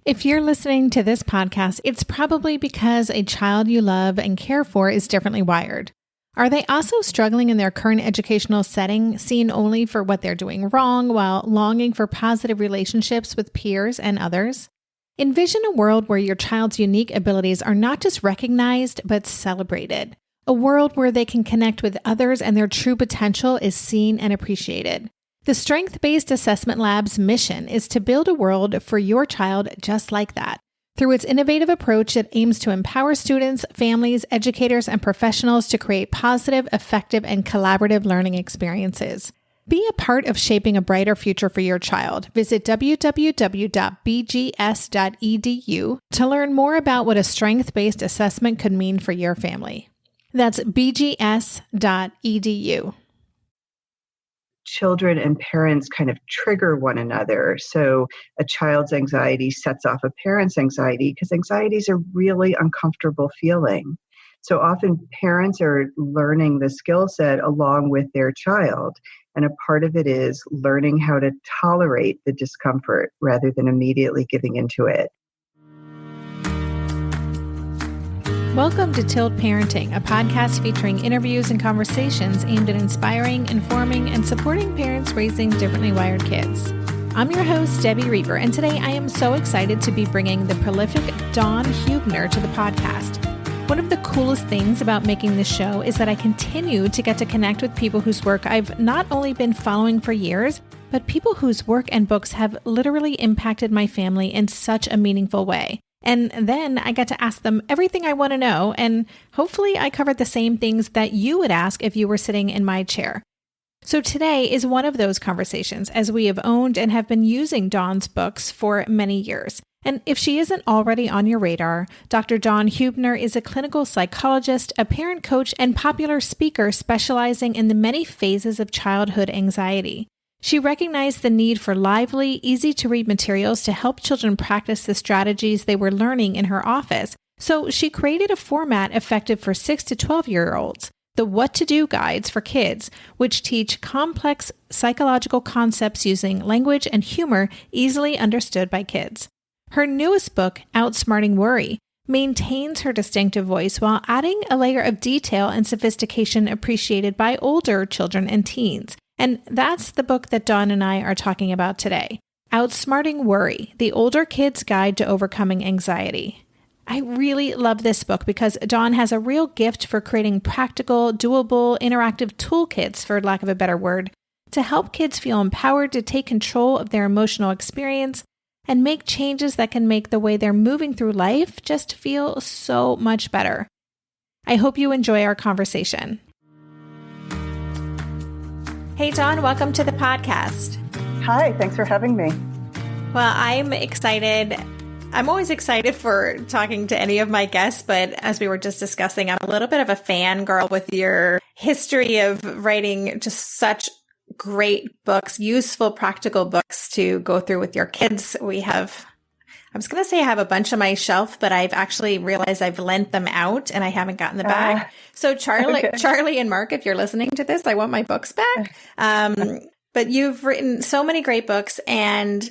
If you're listening to this podcast, it's probably because a child you love and care for is differently wired. Are they also struggling in their current educational setting, seen only for what they're doing wrong while longing for positive relationships with peers and others? Envision a world where your child's unique abilities are not just recognized, but celebrated. A world where they can connect with others and their true potential is seen and appreciated. The Strength-Based Assessment Lab's mission is to build a world for your child just like that. Through its innovative approach, it aims to empower students, families, educators, and professionals to create positive, effective, and collaborative learning experiences. Be a part of shaping a brighter future for your child. Visit www.bgs.edu to learn more about what a strength-based assessment could mean for your family. That's bgs.edu. Children and parents kind of trigger one another. So a child's anxiety sets off a parent's anxiety because anxiety is a really uncomfortable feeling. So often parents are learning the skill set along with their child. And a part of it is learning how to tolerate the discomfort rather than immediately giving into it. Welcome to Tilt Parenting, a podcast featuring interviews and conversations aimed at inspiring, informing, and supporting parents raising differently wired kids. I'm your host, Debbie Reber, and today I am so excited to be bringing the prolific Dawn Huebner to the podcast. One of the coolest things about making this show is that I continue to get to connect with people whose work I've not only been following for years, but people whose work and books have literally impacted my family in such a meaningful way. And then I get to ask them everything I want to know, and hopefully I covered the same things that you would ask if you were sitting in my chair. So today is one of those conversations, as we have owned and have been using Dawn's books for many years. And if she isn't already on your radar, Dr. Dawn Huebner is a clinical psychologist, a parent coach, and popular speaker specializing in the many phases of childhood anxiety. She recognized the need for lively, easy-to-read materials to help children practice the strategies they were learning in her office. So she created a format effective for 6 to 12-year-olds, the What to Do Guides for Kids, which teach complex psychological concepts using language and humor easily understood by kids. Her newest book, Outsmarting Worry, maintains her distinctive voice while adding a layer of detail and sophistication appreciated by older children and teens. And that's the book that Dawn and I are talking about today, Outsmarting Worry, the Older Kid's Guide to Overcoming Anxiety. I really love this book because Dawn has a real gift for creating practical, doable, interactive toolkits, for lack of a better word, to help kids feel empowered to take control of their emotional experience and make changes that can make the way they're moving through life just feel so much better. I hope you enjoy our conversation. Hey, Dawn, welcome to the podcast. Hi, thanks for having me. Well, I'm excited. I'm always excited for talking to any of my guests, but as we were just discussing, I'm a little bit of a fangirl with your history of writing just such great books, useful, practical books to go through with your kids. I was going to say I have a bunch on my shelf, but I've actually realized I've lent them out and I haven't gotten them back. So Charlie and Mark, if you're listening to this, I want my books back. But you've written so many great books, and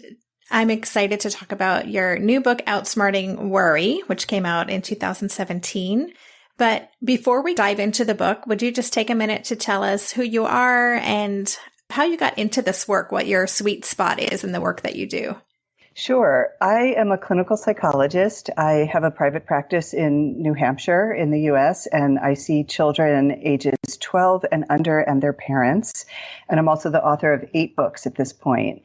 I'm excited to talk about your new book, Outsmarting Worry, which came out in 2017. But before we dive into the book, would you just take a minute to tell us who you are and how you got into this work, what your sweet spot is in the work that you do? Sure. I am a clinical psychologist. I have a private practice in New Hampshire in the U.S., and I see children ages 12 and under and their parents. And I'm also the author of 8 books at this point.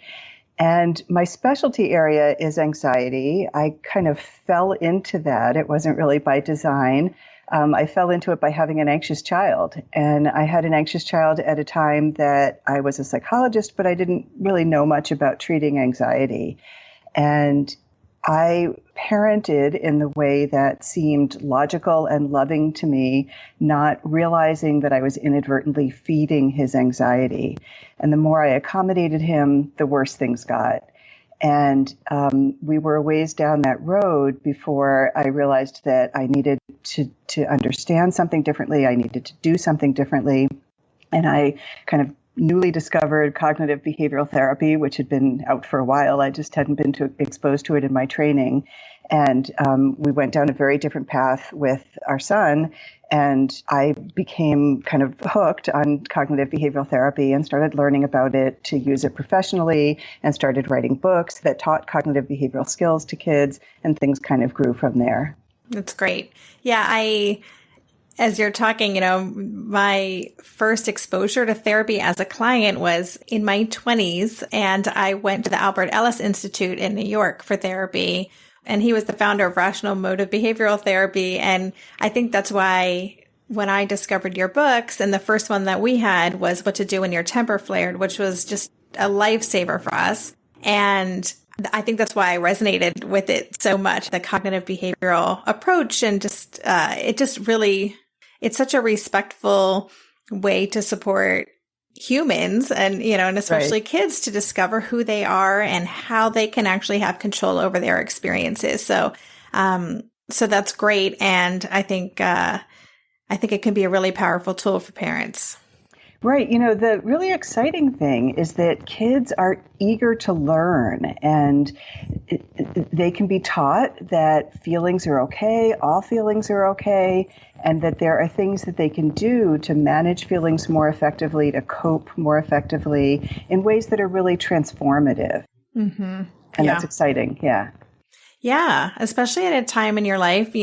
And my specialty area is anxiety. I kind of fell into that. It wasn't really by design. I fell into it by having an anxious child. And I had an anxious child at a time that I was a psychologist, but I didn't really know much about treating anxiety. And I parented in the way that seemed logical and loving to me, not realizing that I was inadvertently feeding his anxiety. And the more I accommodated him, the worse things got. And we were a ways down that road before I realized that I needed to understand something differently. I needed to do something differently. And I kind of newly discovered cognitive behavioral therapy, which had been out for a while. I just hadn't been exposed to it in my training. And we went down a very different path with our son. And I became kind of hooked on cognitive behavioral therapy and started learning about it to use it professionally and started writing books that taught cognitive behavioral skills to kids, and things kind of grew from there. That's great. Yeah, as you're talking, my first exposure to therapy as a client was in my 20s, and I went to the Albert Ellis Institute in New York for therapy. And he was the founder of Rational Motive Behavioral Therapy. And I think that's why when I discovered your books, and the first one that we had was What to Do When Your Temper Flared, which was just a lifesaver for us. And I think that's why I resonated with it so much, the cognitive behavioral approach. And just, it's such a respectful way to support humans and, and especially kids to discover who they are and how they can actually have control over their experiences. So that's great. And I think it can be a really powerful tool for parents. Right. The really exciting thing is that kids are eager to learn, and they can be taught that feelings are okay, all feelings are okay, and that there are things that they can do to manage feelings more effectively, to cope more effectively in ways that are really transformative. Mm-hmm. And that's exciting. Yeah. Yeah, especially at a time in your life,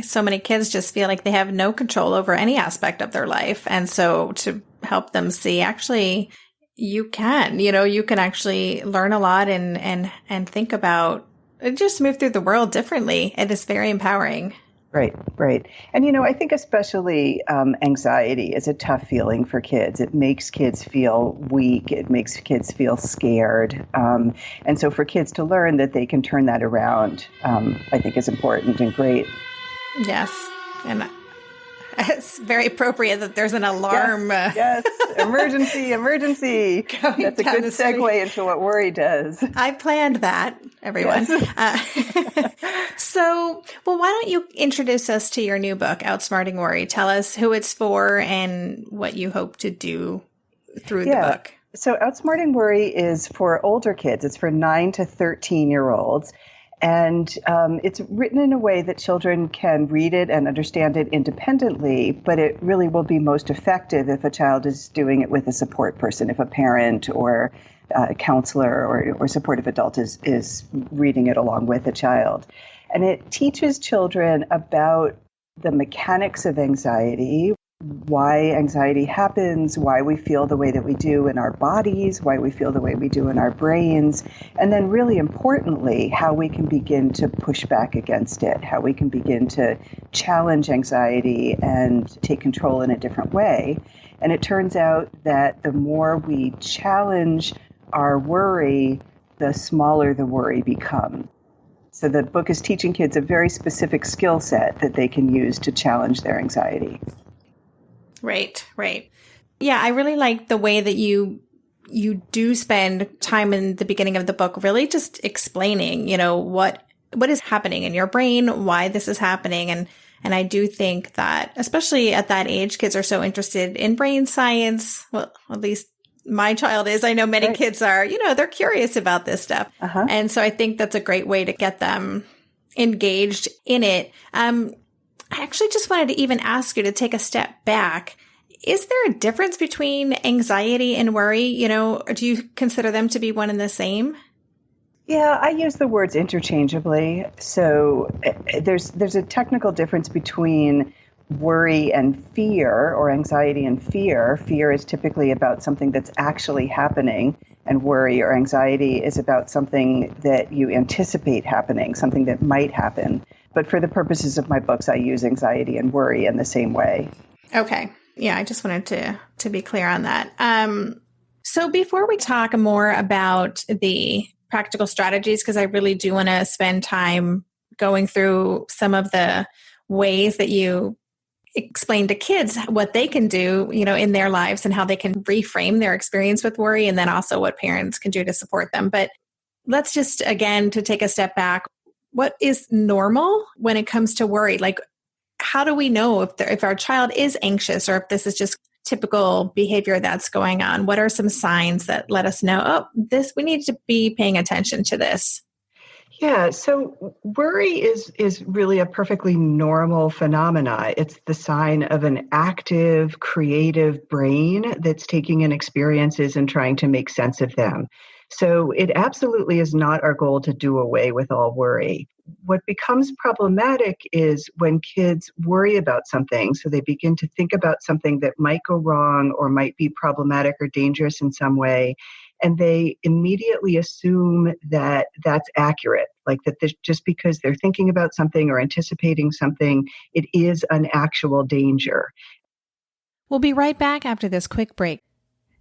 so many kids just feel like they have no control over any aspect of their life. And so to help them see, actually, you can actually learn a lot and think about, just move through the world differently. It is very empowering. Right. And, I think especially anxiety is a tough feeling for kids. It makes kids feel weak. It makes kids feel scared. And so for kids to learn that they can turn that around, I think is important and great. Yes. And it's very appropriate that there's an alarm. Yes. Emergency. That's a good segue into what worry does. I planned that, everyone. Yes. So, why don't you introduce us to your new book, Outsmarting Worry? Tell us who it's for and what you hope to do through the book. So Outsmarting Worry is for older kids. It's for 9 to 13-year-olds. And it's written in a way that children can read it and understand it independently, but it really will be most effective if a child is doing it with a support person, if a parent or a counselor or supportive adult is reading it along with a child. And it teaches children about the mechanics of anxiety, why anxiety happens, why we feel the way that we do in our bodies, why we feel the way we do in our brains, and then really importantly, how we can begin to push back against it, how we can begin to challenge anxiety and take control in a different way. And it turns out that the more we challenge our worry, the smaller the worry becomes. So the book is teaching kids a very specific skill set that they can use to challenge their anxiety. Right. Yeah, I really like the way that you do spend time in the beginning of the book really just explaining, what is happening in your brain, why this is happening. And I do think that, especially at that age, kids are so interested in brain science. Well, at least my child is. I know many kids are, they're curious about this stuff. Uh-huh. And so I think that's a great way to get them engaged in it. I actually just wanted to even ask you to take a step back. Is there a difference between anxiety and worry? Do you consider them to be one and the same? Yeah, I use the words interchangeably. So there's a technical difference between worry and fear, or anxiety and fear. Fear is typically about something that's actually happening, and worry or anxiety is about something that you anticipate happening, something that might happen. But for the purposes of my books, I use anxiety and worry in the same way. Okay. Yeah, I just wanted to be clear on that. So before we talk more about the practical strategies, because I really do want to spend time going through some of the ways that you explain to kids what they can do, in their lives and how they can reframe their experience with worry, and then also what parents can do to support them. But let's just, again, to take a step back, what is normal when it comes to worry? Like, how do we know if our child is anxious or if this is just typical behavior that's going on? What are some signs that let us know, we need to be paying attention to this? Yeah, so worry is really a perfectly normal phenomena. It's the sign of an active, creative brain that's taking in experiences and trying to make sense of them. So it absolutely is not our goal to do away with all worry. What becomes problematic is when kids worry about something, so they begin to think about something that might go wrong or might be problematic or dangerous in some way, and they immediately assume that that's accurate, like that just because they're thinking about something or anticipating something, it is an actual danger. We'll be right back after this quick break.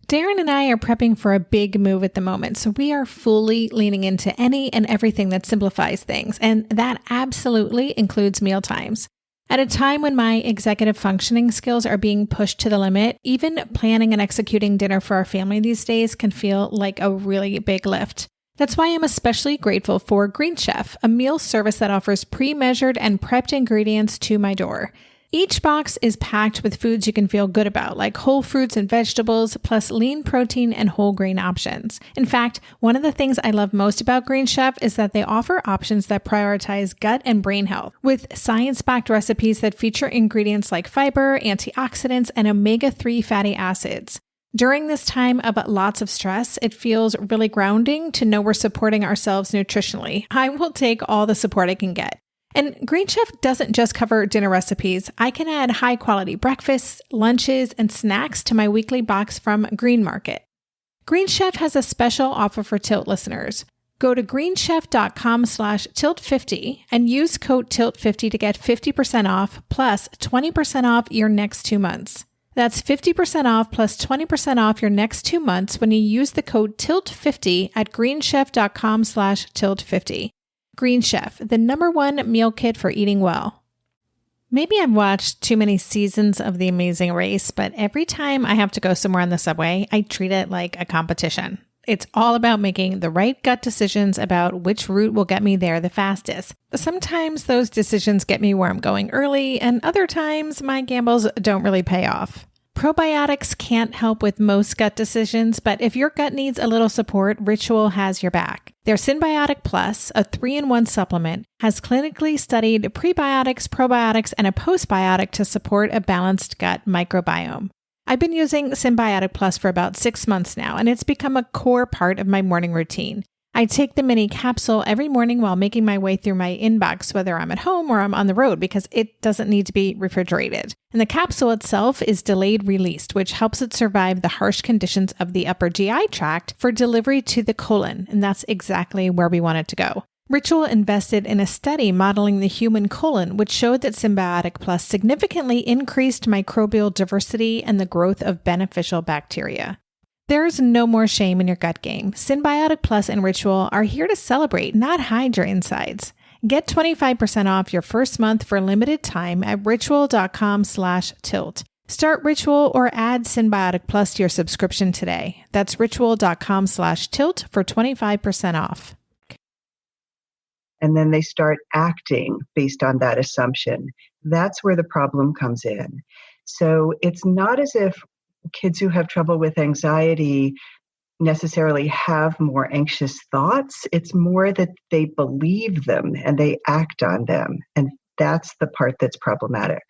Darren and I are prepping for a big move at the moment, so we are fully leaning into any and everything that simplifies things, and that absolutely includes meal times. At a time when my executive functioning skills are being pushed to the limit, even planning and executing dinner for our family these days can feel like a really big lift. That's why I'm especially grateful for Green Chef, a meal service that offers pre-measured and prepped ingredients to my door. Each box is packed with foods you can feel good about, like whole fruits and vegetables, plus lean protein and whole grain options. In fact, one of the things I love most about Green Chef is that they offer options that prioritize gut and brain health, with science-backed recipes that feature ingredients like fiber, antioxidants, and omega-3 fatty acids. During this time of lots of stress, it feels really grounding to know we're supporting ourselves nutritionally. I will take all the support I can get. And Green Chef doesn't just cover dinner recipes. I can add high-quality breakfasts, lunches, and snacks to my weekly box from Green Market. Green Chef has a special offer for Tilt listeners. Go to greenchef.com/tilt50 and use code TILT50 to get 50% off plus 20% off your next 2 months. That's 50% off plus 20% off your next 2 months when you use the code TILT50 at greenchef.com/tilt50. Green Chef, the #1 meal kit for eating well. Maybe I've watched too many seasons of The Amazing Race, but every time I have to go somewhere on the subway, I treat it like a competition. It's all about making the right gut decisions about which route will get me there the fastest. Sometimes those decisions get me where I'm going early, and other times my gambles don't really pay off. Probiotics can't help with most gut decisions, but if your gut needs a little support, Ritual has your back. Their Synbiotic Plus, a 3-in-1 supplement, has clinically studied prebiotics, probiotics, and a postbiotic to support a balanced gut microbiome. I've been using Synbiotic Plus for about 6 months now, and it's become a core part of my morning routine. I take the mini capsule every morning while making my way through my inbox, whether I'm at home or I'm on the road, because it doesn't need to be refrigerated. And the capsule itself is delayed released, which helps it survive the harsh conditions of the upper GI tract for delivery to the colon. And that's exactly where we want it to go. Ritual invested in a study modeling the human colon, which showed that Synbiotic Plus significantly increased microbial diversity and the growth of beneficial bacteria. There's no more shame in your gut game. Synbiotic Plus and Ritual are here to celebrate, not hide your insides. Get 25% off your first month for a limited time at ritual.com/tilt. Start Ritual or add Synbiotic Plus to your subscription today. That's ritual.com/tilt for 25% off. And then they start acting based on that assumption. That's where the problem comes in. So it's not as if kids who have trouble with anxiety necessarily have more anxious thoughts. It's more that they believe them and they act on them. And that's the part that's problematic.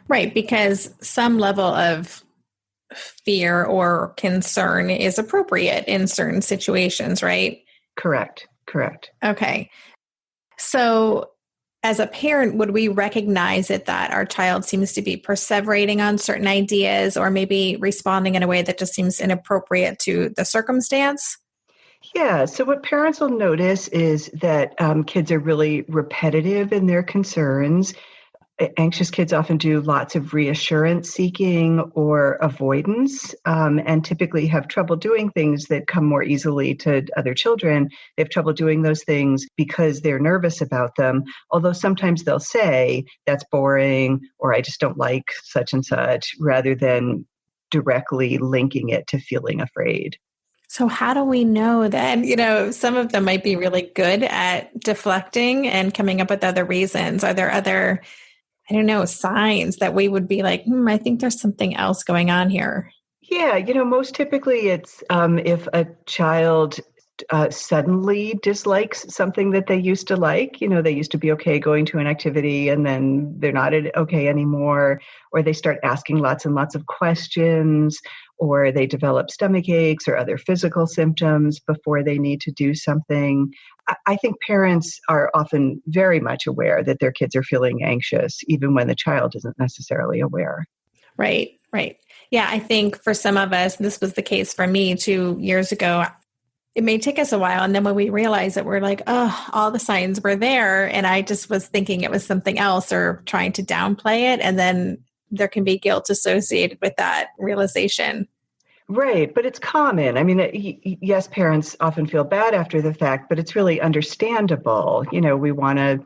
Right, because some level of fear or concern is appropriate in certain situations, right? Correct. Okay. So as a parent, would we recognize it that our child seems to be perseverating on certain ideas or maybe responding in a way that just seems inappropriate to the circumstance? Yeah. So what parents will notice is that kids are really repetitive in their concerns. Anxious kids often do lots of reassurance seeking or avoidance, and typically have trouble doing things that come more easily to other children. They have trouble doing those things because they're nervous about them, although sometimes they'll say, that's boring, or I just don't like such and such, rather than directly linking it to feeling afraid. So how do we know that, some of them might be really good at deflecting and coming up with other reasons? Are there other I don't know, signs that we would be like, I think there's something else going on here? Yeah, most typically it's if a child suddenly dislikes something that they used to like. They used to be okay going to an activity and then they're not okay anymore, or they start asking lots and lots of questions, or they develop stomach aches or other physical symptoms before they need to do something. I think parents are often very much aware that their kids are feeling anxious, even when the child isn't necessarily aware. Right, right. Yeah, I think for some of us, this was the case for me 2 years ago. It may take us a while. And then when we realize it, we're like, oh, all the signs were there. And I just was thinking it was something else or trying to downplay it. And then there can be guilt associated with that realization. Right. But it's common. I mean, yes, parents often feel bad after the fact, but it's really understandable. We want to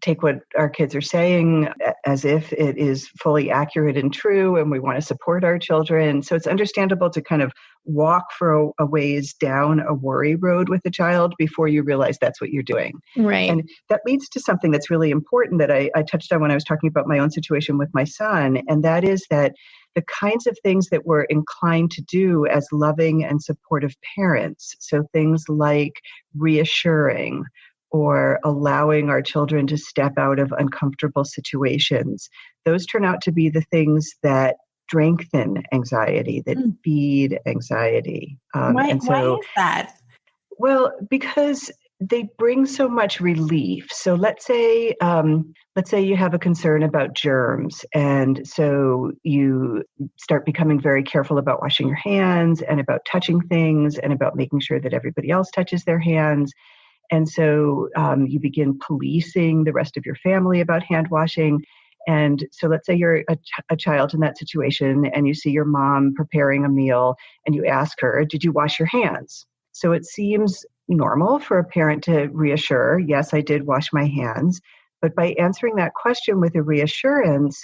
take what our kids are saying as if it is fully accurate and true, and we want to support our children. So it's understandable to kind of walk for a ways down a worry road with a child before you realize that's what you're doing. Right. And that leads to something that's really important that I touched on when I was talking about my own situation with my son, and that is that the kinds of things that we're inclined to do as loving and supportive parents, so things like reassuring, or allowing our children to step out of uncomfortable situations, those turn out to be the things that strengthen anxiety, that feed anxiety. Why is that? Well, because they bring so much relief. So let's say you have a concern about germs, and so you start becoming very careful about washing your hands and about touching things and about making sure that everybody else touches their hands. And so you begin policing the rest of your family about hand washing. And so let's say you're a child in that situation and you see your mom preparing a meal and you ask her, did you wash your hands? So it seems normal for a parent to reassure, yes, I did wash my hands. But by answering that question with a reassurance,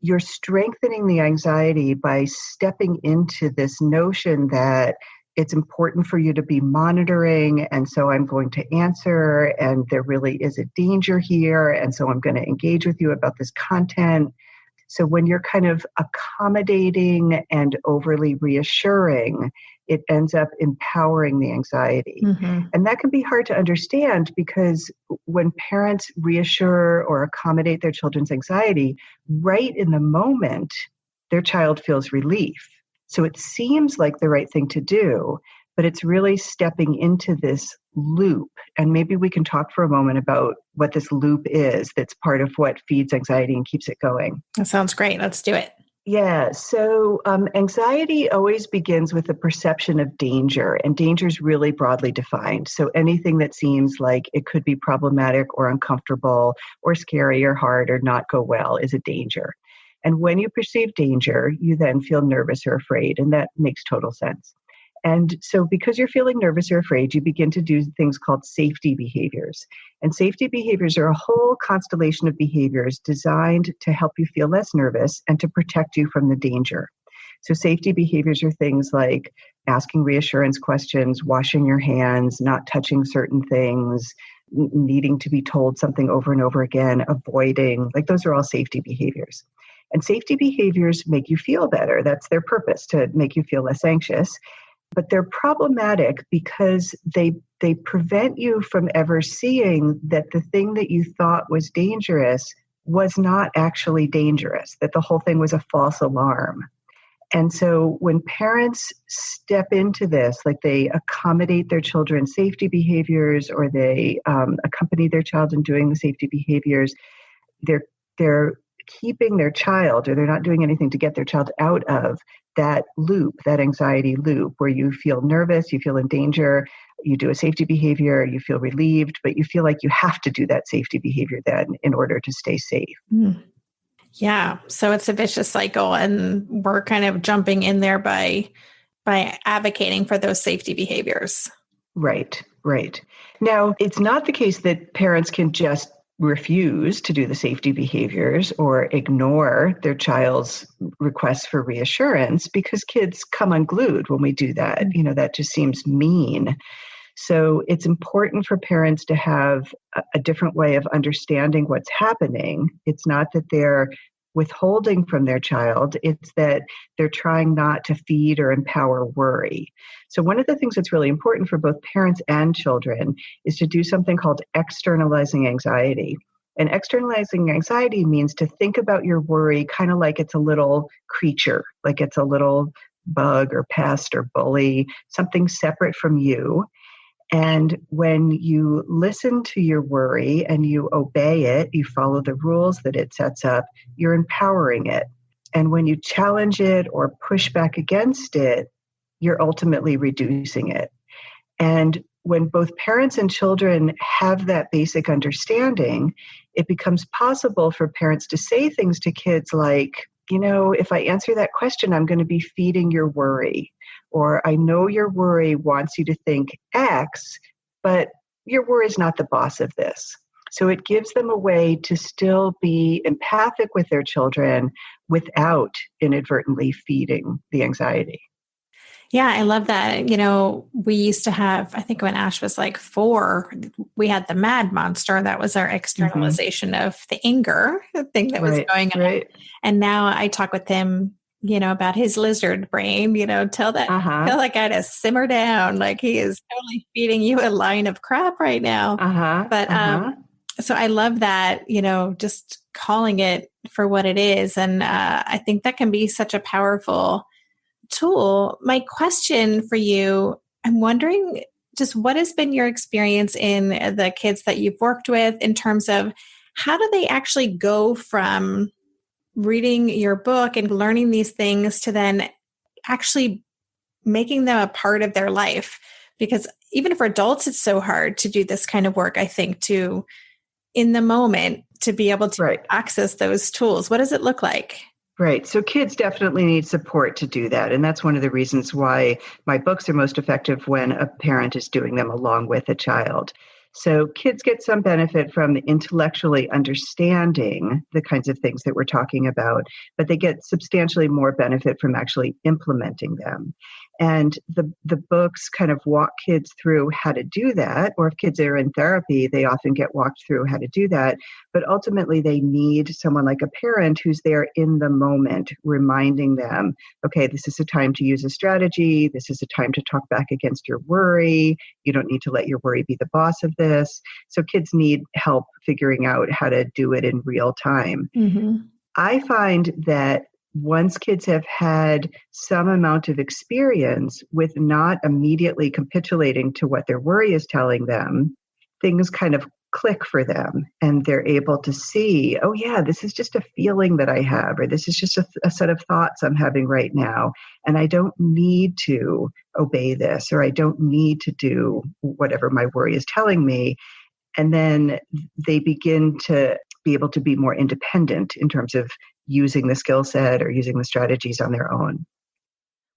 you're strengthening the anxiety by stepping into this notion that it's important for you to be monitoring, and so I'm going to answer, and there really is a danger here, and so I'm going to engage with you about this content. So when you're kind of accommodating and overly reassuring, it ends up empowering the anxiety. Mm-hmm. And that can be hard to understand because when parents reassure or accommodate their children's anxiety, right in the moment, their child feels relief. So it seems like the right thing to do, but it's really stepping into this loop. And maybe we can talk for a moment about what this loop is that's part of what feeds anxiety and keeps it going. That sounds great. Let's do it. Yeah. So anxiety always begins with the perception of danger, and danger is really broadly defined. So anything that seems like it could be problematic or uncomfortable or scary or hard or not go well is a danger. And when you perceive danger, you then feel nervous or afraid, and that makes total sense. And so because you're feeling nervous or afraid, you begin to do things called safety behaviors. And safety behaviors are a whole constellation of behaviors designed to help you feel less nervous and to protect you from the danger. So safety behaviors are things like asking reassurance questions, washing your hands, not touching certain things, needing to be told something over and over again, avoiding, like those are all safety behaviors. And safety behaviors make you feel better. That's their purpose, to make you feel less anxious. But they're problematic because they prevent you from ever seeing that the thing that you thought was dangerous was not actually dangerous, that the whole thing was a false alarm. And so when parents step into this, like they accommodate their children's safety behaviors, or they accompany their child in doing the safety behaviors, they're keeping their child, or they're not doing anything to get their child out of that loop, that anxiety loop, where you feel nervous, you feel in danger, you do a safety behavior, you feel relieved, but you feel like you have to do that safety behavior then in order to stay safe. Yeah. So it's a vicious cycle, and we're kind of jumping in there by advocating for those safety behaviors. Right. Now, it's not the case that parents can just refuse to do the safety behaviors or ignore their child's requests for reassurance, because kids come unglued when we do that. That just seems mean. So it's important for parents to have a different way of understanding what's happening. It's not that they're withholding from their child, it's that they're trying not to feed or empower worry. So one of the things that's really important for both parents and children is to do something called externalizing anxiety. And externalizing anxiety means to think about your worry kind of like it's a little creature, like it's a little bug or pest or bully, something separate from you. And when you listen to your worry and you obey it, you follow the rules that it sets up, you're empowering it. And when you challenge it or push back against it, you're ultimately reducing it. And when both parents and children have that basic understanding, it becomes possible for parents to say things to kids like, if I answer that question, I'm going to be feeding your worry. Or I know your worry wants you to think X, but your worry is not the boss of this. So it gives them a way to still be empathic with their children without inadvertently feeding the anxiety. Yeah, I love that. We used to have, I think when Ash was like 4, we had the mad monster. That was our externalization of the anger thing that was going on. Right. And now I talk with him, about his lizard brain, tell that guy to simmer down. Like he is totally feeding you a line of crap right now. So I love that, just calling it for what it is. And I think that can be such a powerful tool. My question for you, I'm wondering just what has been your experience in the kids that you've worked with in terms of how do they actually go from reading your book and learning these things to then actually making them a part of their life? Because even for adults, it's so hard to do this kind of work, I think, to in the moment to be able to access those tools. What does it look like? Right. So kids definitely need support to do that. And that's one of the reasons why my books are most effective when a parent is doing them along with a child. So kids get some benefit from intellectually understanding the kinds of things that we're talking about, but they get substantially more benefit from actually implementing them. And the books kind of walk kids through how to do that, or if kids are in therapy, they often get walked through how to do that. But ultimately, they need someone like a parent who's there in the moment, reminding them, okay, this is a time to use a strategy. This is a time to talk back against your worry. You don't need to let your worry be the boss of this. So kids need help figuring out how to do it in real time. I find that once kids have had some amount of experience with not immediately capitulating to what their worry is telling them, things kind of click for them and they're able to see, oh yeah, this is just a feeling that I have, or this is just a set of thoughts I'm having right now. And I don't need to obey this, or I don't need to do whatever my worry is telling me. And then they begin to be able to be more independent in terms of using the skill set or using the strategies on their own.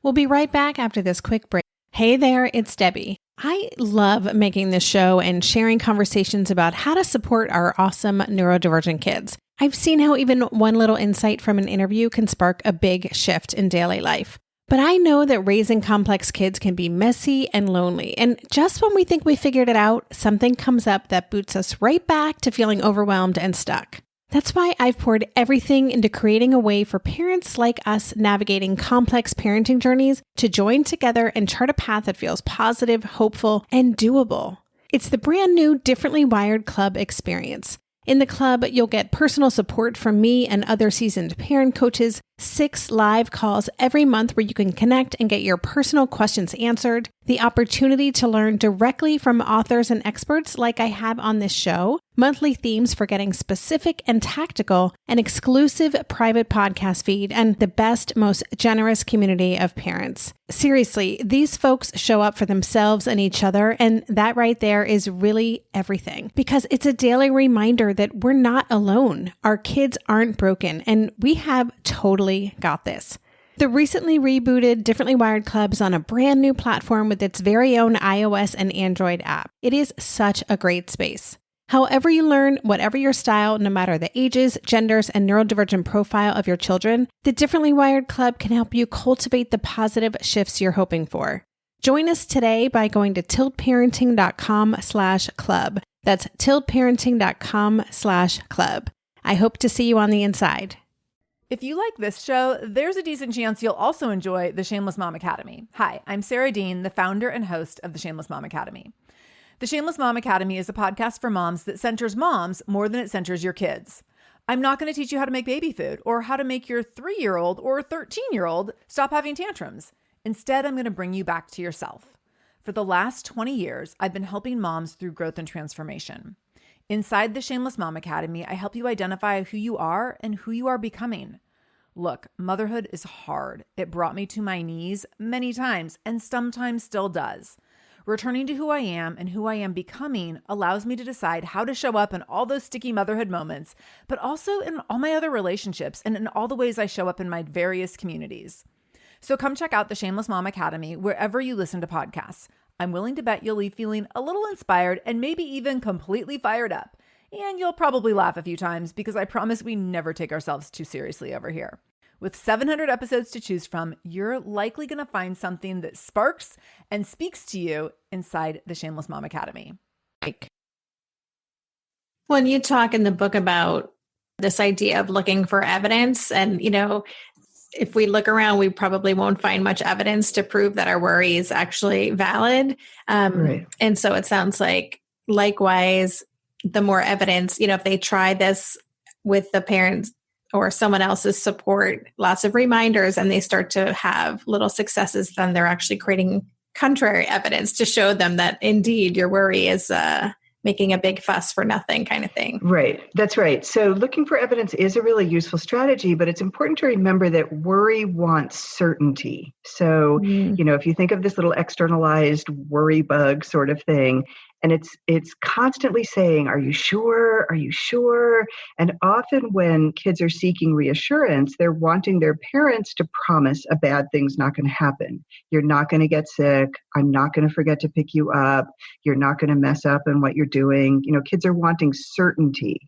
We'll be right back after this quick break. Hey there, it's Debbie. I love making this show and sharing conversations about how to support our awesome neurodivergent kids. I've seen how even one little insight from an interview can spark a big shift in daily life. But I know that raising complex kids can be messy and lonely. And just when we think we figured it out, something comes up that boots us right back to feeling overwhelmed and stuck. That's why I've poured everything into creating a way for parents like us navigating complex parenting journeys to join together and chart a path that feels positive, hopeful, and doable. It's the brand new Differently Wired Club experience. In the club, you'll get personal support from me and other seasoned parent coaches, 6 live calls every month where you can connect and get your personal questions answered, the opportunity to learn directly from authors and experts like I have on this show, monthly themes for getting specific and tactical, an exclusive private podcast feed, and the best, most generous community of parents. Seriously, these folks show up for themselves and each other, and that right there is really everything, because it's a daily reminder that we're not alone. Our kids aren't broken, and we have totally got this. The recently rebooted Differently Wired Club is on a brand new platform with its very own iOS and Android app. It is such a great space. However you learn, whatever your style, no matter the ages, genders, and neurodivergent profile of your children, the Differently Wired Club can help you cultivate the positive shifts you're hoping for. Join us today by going to tiltparenting.com/club. That's tiltparenting.com/club. I hope to see you on the inside. If you like this show, there's a decent chance you'll also enjoy the Shameless Mom Academy. Hi, I'm Sarah Dean, the founder and host of the Shameless Mom Academy. The Shameless Mom Academy is a podcast for moms that centers moms more than it centers your kids. I'm not going to teach you how to make baby food or how to make your 3-year-old or 13-year-old stop having tantrums. Instead, I'm going to bring you back to yourself. For the last 20 years, I've been helping moms through growth and transformation. Inside the Shameless Mom Academy, I help you identify who you are and who you are becoming. Look, motherhood is hard. It brought me to my knees many times and sometimes still does. Returning to who I am and who I am becoming allows me to decide how to show up in all those sticky motherhood moments, but also in all my other relationships and in all the ways I show up in my various communities. So come check out the Shameless Mom Academy wherever you listen to podcasts. I'm willing to bet you'll leave feeling a little inspired and maybe even completely fired up. And you'll probably laugh a few times because I promise we never take ourselves too seriously over here. With 700 episodes to choose from, you're likely going to find something that sparks and speaks to you inside the Shameless Mom Academy. When you talk in the book about this idea of looking for evidence, and, if we look around, we probably won't find much evidence to prove that our worry is actually valid. Right. And so it sounds like, likewise, the more evidence, if they try this with the parents or someone else's support, lots of reminders, and they start to have little successes, then they're actually creating contrary evidence to show them that indeed your worry is making a big fuss for nothing kind of thing. Right. That's right. So looking for evidence is a really useful strategy, but it's important to remember that worry wants certainty. So, if you think of this little externalized worry bug sort of thing, and it's constantly saying, are you sure? Are you sure? And often when kids are seeking reassurance, they're wanting their parents to promise a bad thing's not going to happen. You're not going to get sick. I'm not going to forget to pick you up. You're not going to mess up in what you're doing. Kids are wanting certainty.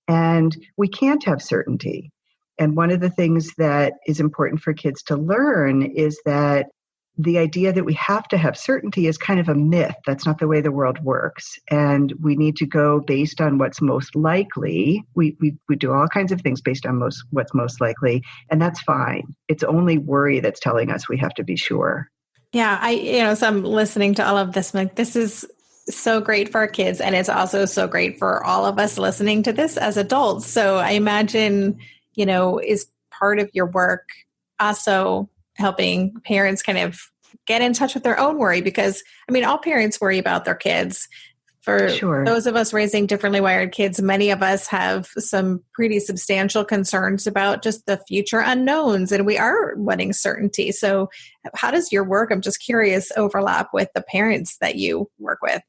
And we can't have certainty. And one of the things that is important for kids to learn is that the idea that we have to have certainty is kind of a myth. That's not the way the world works. And we need to go based on what's most likely. We do all kinds of things based on what's most likely, and that's fine. It's only worry that's telling us we have to be sure. Yeah, so I'm listening to all of this. I'm like, this is so great for our kids. And it's also so great for all of us listening to this as adults. So I imagine, is part of your work also helping parents kind of get in touch with their own worry, because all parents worry about their kids. For Sure. Those of us raising differently wired kids, many of us have some pretty substantial concerns about just the future unknowns, and we are wanting certainty. So how does your work, I'm just curious, overlap with the parents that you work with?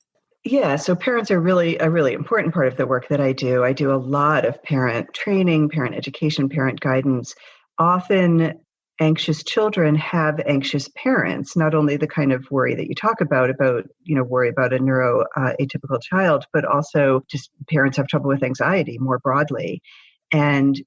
Yeah, so parents are really a really important part of the work that I do. I do a lot of parent training, parent education, parent guidance. Often anxious children have anxious parents, not only the kind of worry that you talk about worry about a neuroatypical child, but also just parents have trouble with anxiety more broadly. And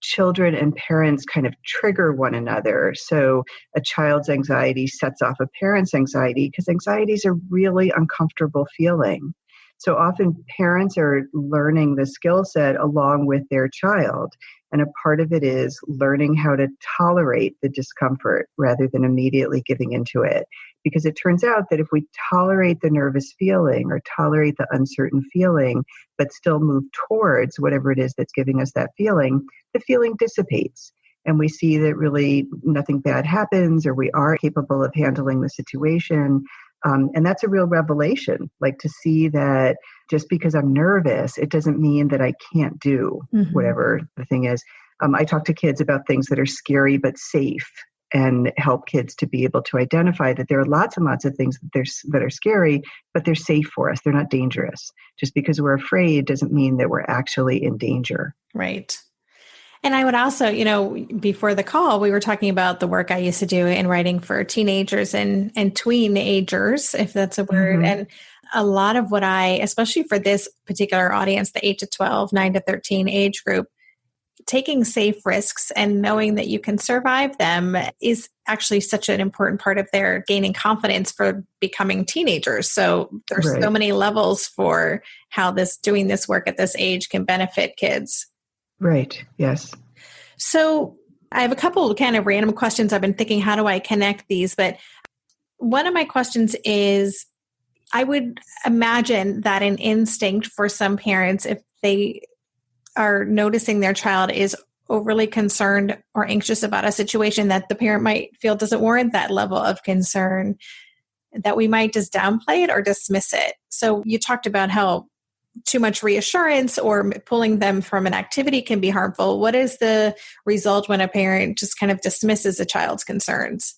children and parents kind of trigger one another. So a child's anxiety sets off a parent's anxiety because anxiety is a really uncomfortable feeling. So often parents are learning the skill set along with their child. And a part of it is learning how to tolerate the discomfort rather than immediately giving into it. Because it turns out that if we tolerate the nervous feeling or tolerate the uncertain feeling, but still move towards whatever it is that's giving us that feeling, the feeling dissipates. And we see that really nothing bad happens, or we are capable of handling the situation. And that's a real revelation, like to see that just because I'm nervous, it doesn't mean that I can't do whatever the thing is. I talk to kids about things that are scary but safe, and help kids to be able to identify that there are lots and lots of things that are scary, but they're safe for us. They're not dangerous. Just because we're afraid doesn't mean that we're actually in danger. Right. And I would also, before the call, we were talking about the work I used to do in writing for teenagers and tweenagers, if that's a word. And a lot of what especially for this particular audience, the 8 to 12, 9 to 13 age group, taking safe risks and knowing that you can survive them is actually such an important part of their gaining confidence for becoming teenagers. So there's so many levels for how doing this work at this age can benefit kids. Right. Yes. So I have a couple of kind of random questions. I've been thinking, how do I connect these? But one of my questions is, I would imagine that an instinct for some parents, if they are noticing their child is overly concerned or anxious about a situation that the parent might feel doesn't warrant that level of concern, that we might just downplay it or dismiss it. So you talked about how too much reassurance or pulling them from an activity can be harmful. What is the result when a parent just kind of dismisses a child's concerns?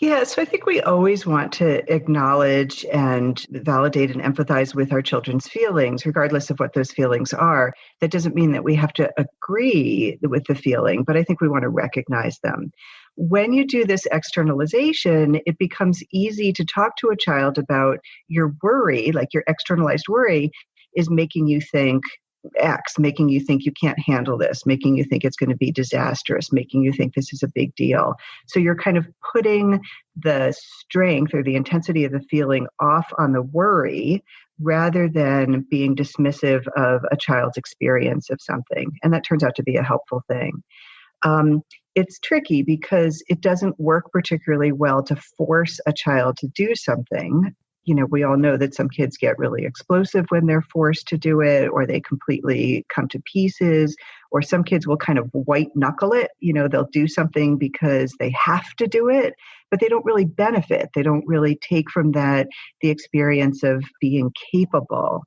Yeah, so I think we always want to acknowledge and validate and empathize with our children's feelings, regardless of what those feelings are. That doesn't mean that we have to agree with the feeling, but I think we want to recognize them. When you do this externalization, it becomes easy to talk to a child about your worry, like your externalized worry is making you think X, making you think you can't handle this, making you think it's going to be disastrous, making you think this is a big deal. So you're kind of putting the strength or the intensity of the feeling off on the worry rather than being dismissive of a child's experience of something. And that turns out to be a helpful thing. It's tricky because it doesn't work particularly well to force a child to do something. You know, we all know that some kids get really explosive when they're forced to do it, or they completely come to pieces, or some kids will kind of white knuckle it. You know, they'll do something because they have to do it, but they don't really benefit. They don't really take from that the experience of being capable.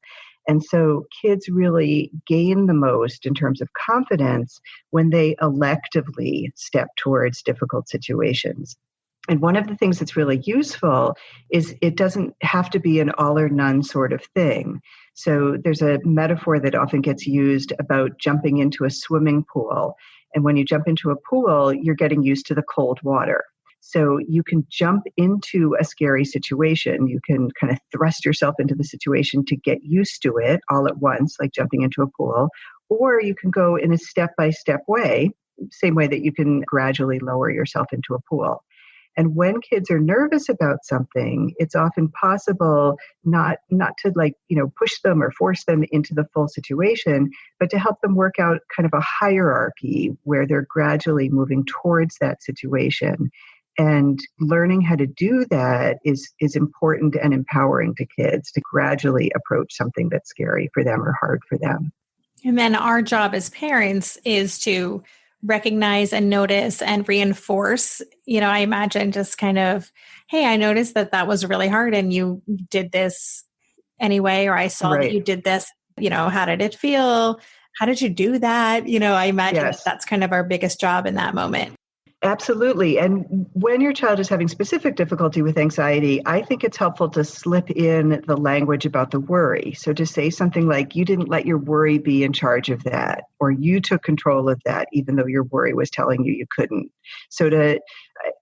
And so kids really gain the most in terms of confidence when they electively step towards difficult situations. And one of the things that's really useful is it doesn't have to be an all or none sort of thing. So there's a metaphor that often gets used about jumping into a swimming pool. And when you jump into a pool, you're getting used to the cold water. So you can jump into a scary situation. You can kind of thrust yourself into the situation to get used to it all at once, like jumping into a pool. Or you can go in a step-by-step way, same way that you can gradually lower yourself into a pool. And when kids are nervous about something, it's often possible not to push them or force them into the full situation, but to help them work out kind of a hierarchy where they're gradually moving towards that situation. And learning how to do that is important and empowering to kids to gradually approach something that's scary for them or hard for them. And then our job as parents is to recognize and notice and reinforce. You know, I imagine just kind of, hey, I noticed that was really hard and you did this anyway, or I saw that you did this, you know, how did it feel? How did you do that? You know, I imagine that's kind of our biggest job in that moment. Absolutely. And when your child is having specific difficulty with anxiety, I think it's helpful to slip in the language about the worry. So to say something like, you didn't let your worry be in charge of that, or you took control of that, even though your worry was telling you couldn't. So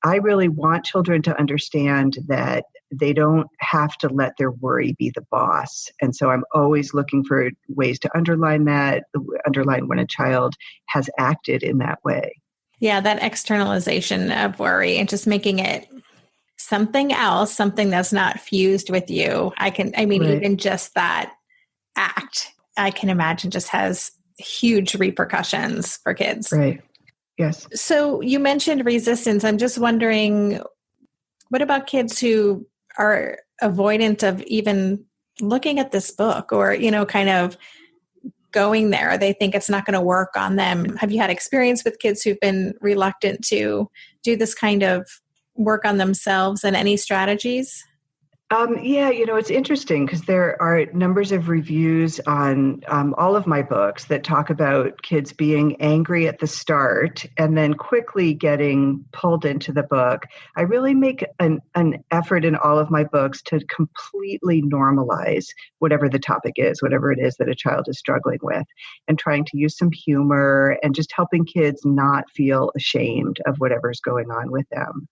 I really want children to understand that they don't have to let their worry be the boss. And so I'm always looking for ways to underline when a child has acted in that way. Yeah, that externalization of worry and just making it something else, something that's not fused with you. Even just that act, I can imagine just has huge repercussions for kids. Right. Yes. So you mentioned resistance. I'm just wondering, what about kids who are avoidant of even looking at this book or, you know, kind of going there? They think it's not going to work on them. Have you had experience with kids who've been reluctant to do this kind of work on themselves, and any strategies? It's interesting because there are numbers of reviews on all of my books that talk about kids being angry at the start and then quickly getting pulled into the book. I really make an effort in all of my books to completely normalize whatever the topic is, whatever it is that a child is struggling with, and trying to use some humor and just helping kids not feel ashamed of whatever's going on with them.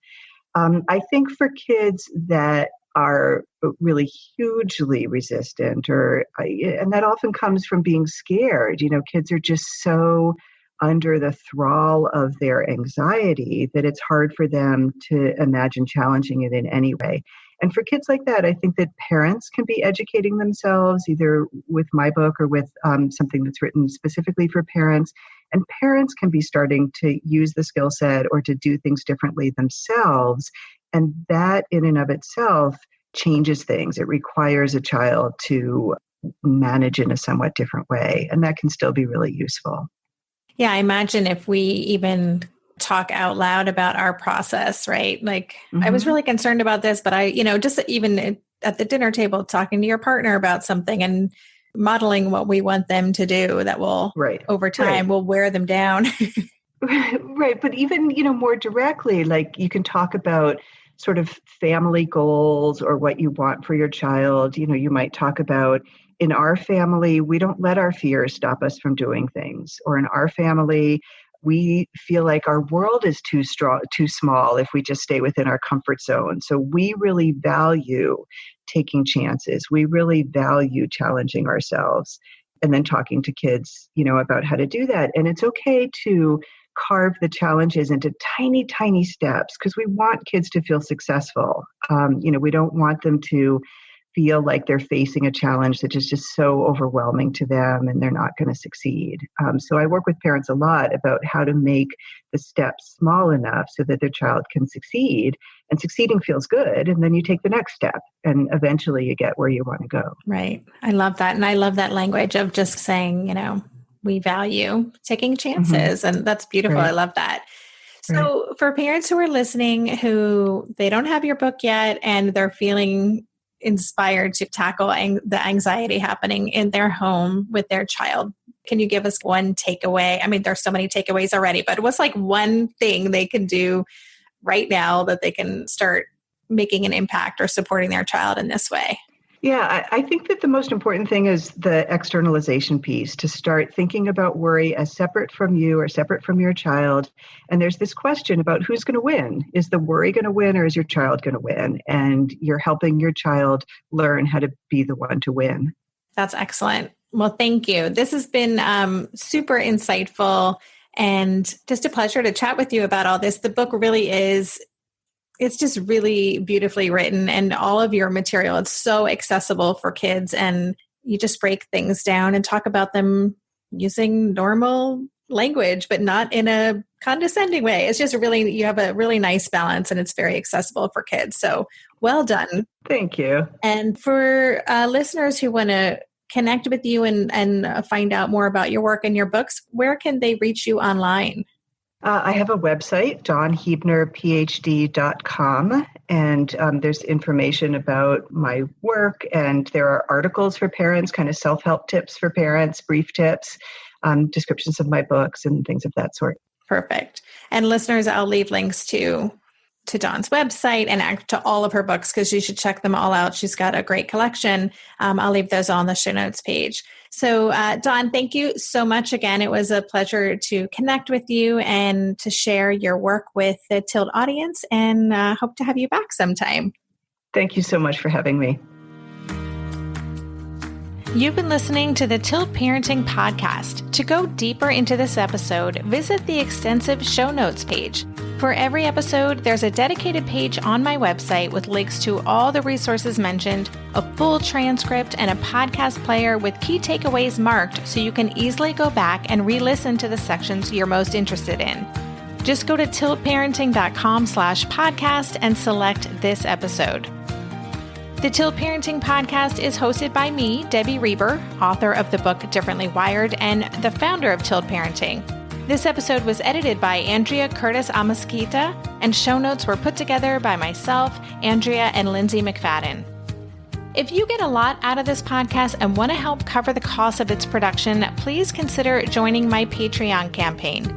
I think for kids that are really hugely resistant, and that often comes from being scared. You know, kids are just so under the thrall of their anxiety that it's hard for them to imagine challenging it in any way. And for kids like that, I think that parents can be educating themselves either with my book or with something that's written specifically for parents. And parents can be starting to use the skill set or to do things differently themselves. And that in and of itself changes things. It requires a child to manage in a somewhat different way. And that can still be really useful. Yeah, I imagine if we even talk out loud about our process, right? Like, I was really concerned about this, but just even at the dinner table, talking to your partner about something and modeling what we want them to do that will, over time, will wear them down. Right. But even, more directly, like you can talk about sort of family goals or what you want for your child. You might talk about, in our family, we don't let our fears stop us from doing things. Or in our family, we feel like our world is too small if we just stay within our comfort zone. So we really value taking chances. We really value challenging ourselves, and then talking to kids, about how to do that. And it's okay to carve the challenges into tiny, tiny steps because we want kids to feel successful. We don't want them to feel like they're facing a challenge that is just so overwhelming to them and they're not going to succeed. So I work with parents a lot about how to make the steps small enough so that their child can succeed, and succeeding feels good. And then you take the next step and eventually you get where you want to go. Right. I love that. And I love that language of just saying, we value taking chances. And that's beautiful. I love that. So for parents who are listening, who they don't have your book yet and they're feeling inspired to tackle the anxiety happening in their home with their child, can you give us one takeaway? I mean, there's so many takeaways already, but what's like one thing they can do right now that they can start making an impact or supporting their child in this way? Yeah, I think that the most important thing is the externalization piece, to start thinking about worry as separate from you or separate from your child. And there's this question about who's going to win. Is the worry going to win or is your child going to win? And you're helping your child learn how to be the one to win. That's excellent. Well, thank you. This has been super insightful and just a pleasure to chat with you about all this. The book really is... It's just really beautifully written, and all of your material, it's so accessible for kids, and you just break things down and talk about them using normal language, but not in a condescending way. It's just you have a really nice balance, and it's very accessible for kids. So well done. Thank you. And for listeners who want to connect with you and find out more about your work and your books, where can they reach you online? I have a website, dawnhuebnerphd.com, and there's information about my work, and there are articles for parents, kind of self-help tips for parents, brief tips, descriptions of my books, and things of that sort. Perfect. And listeners, I'll leave links to Dawn's website and to all of her books because you should check them all out. She's got a great collection. I'll leave those on the show notes page. So Dawn, thank you so much again. It was a pleasure to connect with you and to share your work with the Tilt audience, and hope to have you back sometime. Thank you so much for having me. You've been listening to the Tilt Parenting Podcast. To go deeper into this episode, visit the extensive show notes page. For every episode, there's a dedicated page on my website with links to all the resources mentioned, a full transcript, and a podcast player with key takeaways marked so you can easily go back and re-listen to the sections you're most interested in. Just go to tiltparenting.com/podcast and select this episode. The Tilt Parenting Podcast is hosted by me, Debbie Reber, author of the book Differently Wired and the founder of Tilt Parenting. This episode was edited by Andrea Curtis Amasquita, and show notes were put together by myself, Andrea, and Lindsay McFadden. If you get a lot out of this podcast and want to help cover the cost of its production, please consider joining my Patreon campaign.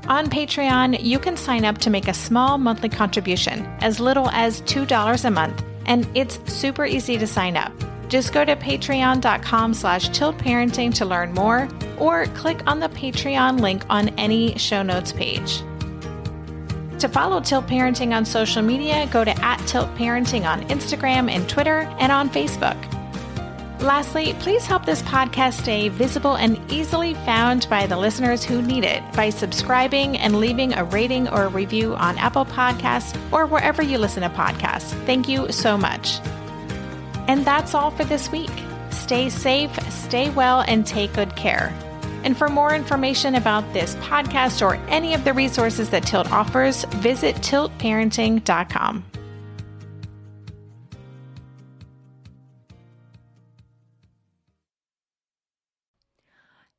On Patreon, you can sign up to make a small monthly contribution, as little as $2 a month, and it's super easy to sign up. Just go to patreon.com/tiltparenting to learn more, or click on the Patreon link on any show notes page. To follow Tilt Parenting on social media, go to @tiltparenting on Instagram and Twitter and on Facebook. Lastly, please help this podcast stay visible and easily found by the listeners who need it by subscribing and leaving a rating or a review on Apple Podcasts or wherever you listen to podcasts. Thank you so much. And that's all for this week. Stay safe, stay well, and take good care. And for more information about this podcast or any of the resources that Tilt offers, visit tiltparenting.com.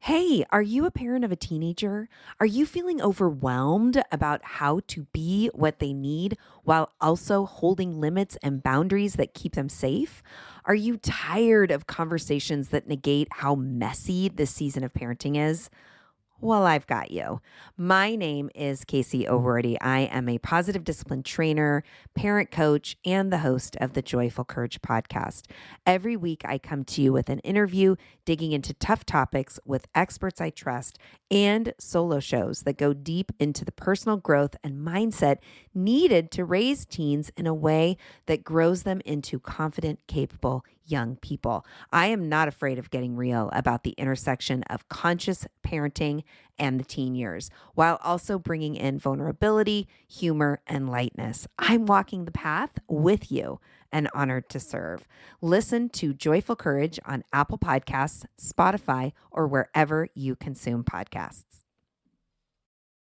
Hey, are you a parent of a teenager? Are you feeling overwhelmed about how to be what they need while also holding limits and boundaries that keep them safe? Are you tired of conversations that negate how messy this season of parenting is? Well, I've got you. My name is Casey O'Rourke. I am a positive discipline trainer, parent coach, and the host of the Joyful Courage podcast. Every week, I come to you with an interview digging into tough topics with experts I trust and solo shows that go deep into the personal growth and mindset needed to raise teens in a way that grows them into confident, capable young people. I am not afraid of getting real about the intersection of conscious parenting and the teen years, while also bringing in vulnerability, humor, and lightness. I'm walking the path with you and honored to serve. Listen to Joyful Courage on Apple Podcasts, Spotify, or wherever you consume podcasts.